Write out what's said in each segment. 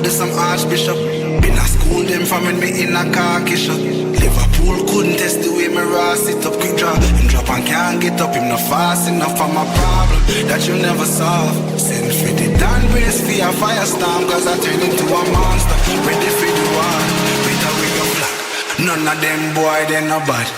do some archbishop. Been a school them from when me in a khaki shop. Liverpool couldn't test the way me raw sit up. Quick draw, him drop and can't get up. Him not fast enough for my problem that you never solve. Send for the Dan brace for a firestorm, cause I turn into a monster. Ready for the war, better we go black. None of them boy, they no bad.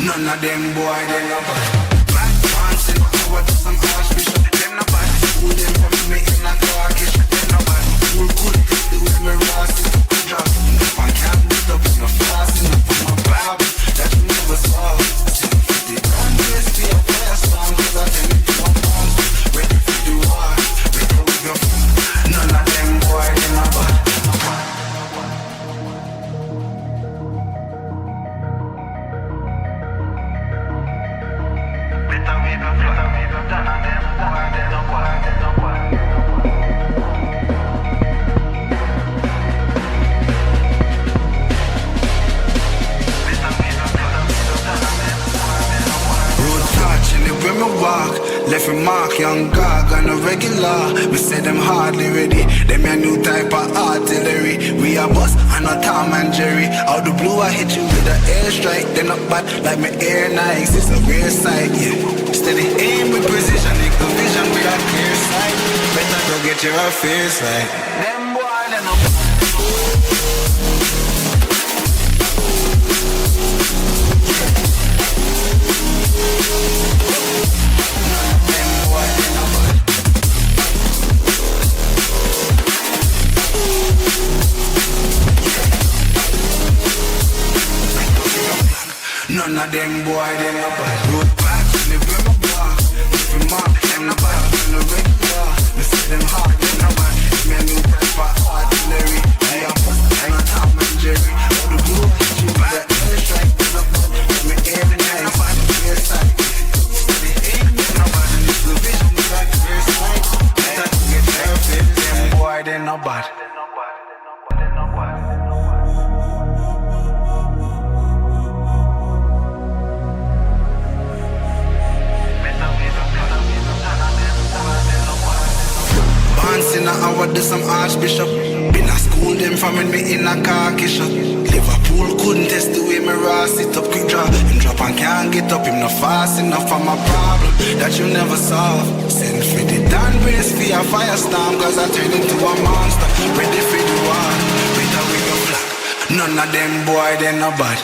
None of them boy, they no bad. Black pants in power to some archbishop. Them no bad. Who them from me in a carcass? Them no bad. Who could the way me rust is a drop. If I can't build up, no fast enough for my problem that you never solve. Send for the grand race to your first song, cause I tell you one pound. Ready for the war, ready we go. None of them boy, they no bad. Left a mark, young gog on a regular. We say them hardly ready. Them a new type of artillery. We a boss and a Tom and Jerry. Out the blue I hit you with an airstrike. They not bad like my air nights. It's a rare sight, yeah. Steady aim with precision. Equal vision with a clear sight. Better go get your affairs right. Them boy, they no bad. None of them boy, they no bad. Road back, live with my bar. If you mark, them no bad. On the regular, we see them hard, they no bad. Me a new type of artillery. I am and a Tom and Jerry. All the blue, you better airstrike, they no bad. Me air the night, clear sight. Steady aim, they no bad. And it's the vision, we like clear sight. Better to get their fit, them boy, they no bad. In a hour, do some archbishop. Been a school them from when me in a khaki shop. Liverpool couldn't test the way me raw sit up. Quick draw, him drop and can't get up. Him not fast enough for my problem that you never solve. Send for the Dan brace for a firestorm, cause I turn into a monster. Ready for the war, better we go black. None of them boy, they no bad.